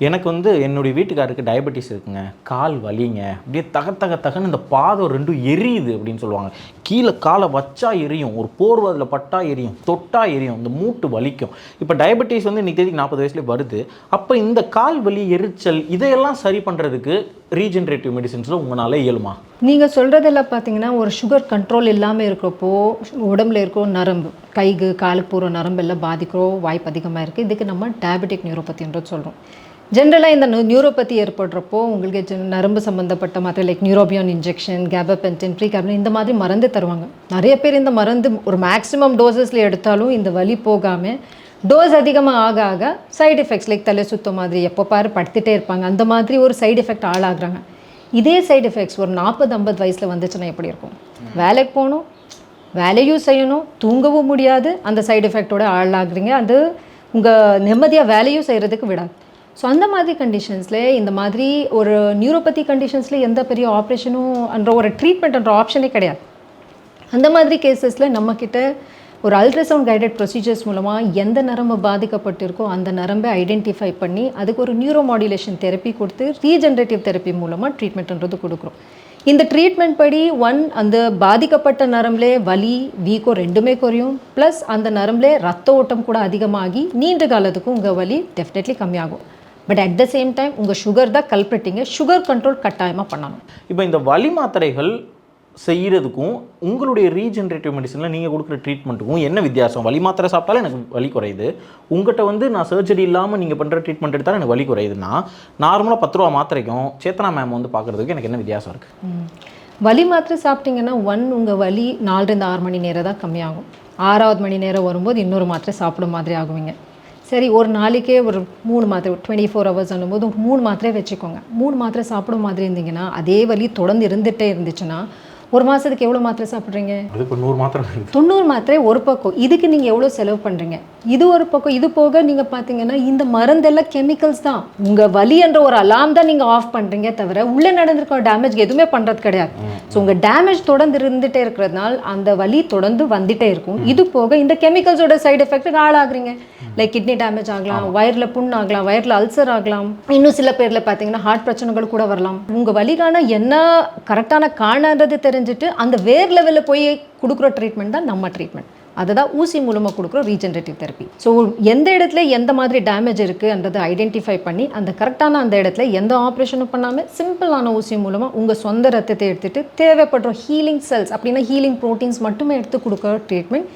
எனக்கு என்னுடைய வீட்டுக்காருக்கு டயபெட்டிஸ் இருக்குங்க. கால் வலிங்க. அப்படியே தகன்னு இந்த பாதம் 2ம் எரியுது அப்படின்னு சொல்லுவாங்க. கீழே காலை வச்சா எரியும், ஒரு போர்வை அதில் பட்டா எரியும், தொட்டா எரியும், இந்த மூட்டு வலிக்கும். இப்போ டயபெட்டிஸ் இன்னைக்கு தேதிக்கு 40 வயசுலேயே வருது. அப்போ இந்த கால் வலி, எரிச்சல் இதையெல்லாம் சரி பண்ணுறதுக்கு ரீஜென்ரேட்டிவ் மெடிசின்ஸில் உங்களால் இயலுமா? நீங்கள் சொல்கிறதெல்லாம் பார்த்தீங்கன்னா ஒரு சுகர் கண்ட்ரோல் இல்லாமல் இருக்கிறப்போ உடம்புல இருக்கிற நரம்பு, கைக்கு காலுக்கு போகிற நரம்பெல்லாம் பாதிக்கிறோம் வாய்ப்பு அதிகமாக இருக்குது. இதுக்கு நம்ம டயபெட்டிக் நியூரோபதின்றது சொல்கிறோம். ஜென்ரலாக இந்த நியூரோபதி ஏற்படுறப்போ உங்களுக்கு நரம்பு சம்மந்தப்பட்ட மாத்திரை லைக் நியூரோபியான் இன்ஜெக்ஷன், கேபபென்டின், ப்ரீகார்பன் இந்த மாதிரி மருந்து தருவாங்க. நிறைய பேர் இந்த மருந்து ஒரு மேக்ஸிமம் டோசஸில் எடுத்தாலும் இந்த வலி போகாமல் டோஸ் அதிகமாக ஆக ஆக சைடு எஃபெக்ட்ஸ் லைக் தலை சுத்தம் மாதிரி எப்போ பாரு படுத்துகிட்டே இருப்பாங்க, அந்த மாதிரி ஒரு சைடு எஃபெக்ட் ஆளாகிறாங்க. இதே சைடு எஃபெக்ட்ஸ் ஒரு 40-50 வயசில் வந்துச்சுன்னா எப்படி இருக்கும்? வேலைக்கு போகணும், வேலையும் செய்யணும், தூங்கவும் முடியாது, அந்த சைடு எஃபெக்டோட ஆளாகிறீங்க. அது உங்கள் நிம்மதியாக வேலையும் செய்கிறதுக்கு விடாது. ஸோ அந்த மாதிரி கண்டிஷன்ஸில் இந்த மாதிரி ஒரு நியூரோபதி கண்டிஷன்ஸில் எந்த பெரிய ஆப்ரேஷனும் என்ற ஒரு ட்ரீட்மெண்ட்ன்ற ஆப்ஷனே கிடையாது. அந்த மாதிரி கேசஸில் நம்மக்கிட்ட ஒரு அல்ட்ராசவுண்ட் கைடட் ப்ரொசீஜர்ஸ் மூலமாக எந்த நரம்பு பாதிக்கப்பட்டிருக்கோ அந்த நரம்பை ஐடென்டிஃபை பண்ணி அதுக்கு ஒரு நியூரோ மாடுலேஷன் தெரப்பி கொடுத்து ரீஜென்ரேட்டிவ் தெரப்பி மூலமாக ட்ரீட்மெண்ட்ன்றது கொடுக்குறோம். இந்த ட்ரீட்மெண்ட் படி அந்த பாதிக்கப்பட்ட நரம்புலே வலி, வீக்கோ ரெண்டுமே குறையும். ப்ளஸ் அந்த நரம்புலே ரத்த ஓட்டம் கூட அதிகமாகி நீண்ட காலத்துக்கும் உங்கள் வலி டெஃபினெட்லி கம்மியாகும். But at the same time உங்கள் சுகர் தான் கல்பிரிட்டிங்க. சுகர் கண்ட்ரோல் கட்டாயமாக பண்ணணும். இப்போ இந்த வலி மாத்திரைகள் செய்கிறதுக்கும் உங்களுடைய ரீஜென்ரேட்டிவ் மெடிசனில் நீங்கள் கொடுக்குற ட்ரீட்மெண்ட்டுக்கும் என்ன வித்தியாசம்? வலி மாத்திரை சாப்பிட்டாலும் எனக்கு வலி குறையுது, உங்கள்கிட்ட நான் சர்ஜரி இல்லாமல் நீங்கள் பண்ணுற ட்ரீட்மெண்ட் எடுத்தாலும் எனக்கு வலி குறையுதுன்னா நார்மலாக 10 ரூபா மாத்திரைக்கும் சேத்தனா மேம் பார்க்குறதுக்கு எனக்கு என்ன வித்தியாசம் இருக்குது? வலி மாத்திரை சாப்பிட்டீங்கன்னா உங்கள் வலி 4-6 மணி நேரம் தான் கம்மியாகும். 6வது மணி நேரம் வரும்போது இன்னொரு மாத்திரை சாப்பிடும் மாதிரி ஆகுவீங்க. சரி, ஒரு நாளைக்கே ஒரு 3 மாத்திரை 24 ஹவர்ஸ் ஆனும்போது 3 மாத்திரை வச்சுக்கோங்க. 3 மாத்திரை சாப்பிடும் மாதிரி இருந்தீங்கன்னா அதே வலி தொடர்ந்து இருந்துகிட்டே இருந்துச்சுன்னா ஒரு மாதத்துக்கு எவ்வளோ மாத்திரை சாப்பிட்றீங்க? அது இப்போ 100 மாத்திரை, 90 மாத்திரை ஒரு பக்கம். இதுக்கு நீங்கள் எவ்வளோ செலவு பண்ணுறீங்க? இது ஒரு பக்கம். இது போக நீங்கள் பார்த்தீங்கன்னா இந்த மருந்தெல்லாம் கெமிக்கல்ஸ் தான். உங்கள் வலி என்ற ஒரு அலாம் தான் நீங்கள் ஆஃப் பண்ணுறீங்க தவிர உள்ளே நடந்திருக்க டேமேஜ் எதுவுமே பண்ணுறது கிடையாது. ஸோ உங்கள் டேமேஜ் தொடர்ந்து இருந்துகிட்டே இருக்கிறதுனால அந்த வலி தொடர்ந்து வந்துகிட்டே இருக்கும். இது போக இந்த கெமிக்கல்ஸோட சைடு எஃபெக்ட்டுக்கு ஆளாகிறீங்க. லைக் கிட்னி டேமேஜ் ஆகலாம், வயரில் புண் ஆகலாம், வயரில் அல்சர் ஆகலாம், இன்னும் சில பேரில் பார்த்தீங்கன்னா ஹார்ட் பிரச்சனைகள் கூட வரலாம். உங்கள் வலிக்கான என்ன கரெக்டான காரணன்றது தெரிஞ்சுட்டு அந்த வேர் லெவலில் போய் கொடுக்குற ட்ரீட்மெண்ட் தான் நம்ம ட்ரீட்மெண்ட். அதை தான் ஊசி மூலமாக கொடுக்குற ரீஜென்ரேட்டிவ் தெரப்பி. ஸோ எந்த இடத்துல எந்த மாதிரி டேமேஜ் இருக்குன்றதை ஐடென்டிஃபை பண்ணி அந்த கரெக்டான அந்த இடத்துல எந்த ஆப்ரேஷனும் பண்ணாமல் சிம்பிளான ஊசி மூலமாக உங்கள் சொந்த ரத்தத்தை எடுத்துகிட்டு தேவைப்படுற ஹீலிங் செல்ஸ் அப்படின்னா ஹீலிங் ப்ரோட்டீன்ஸ் மட்டுமே எடுத்து கொடுக்குற ட்ரீட்மெண்ட்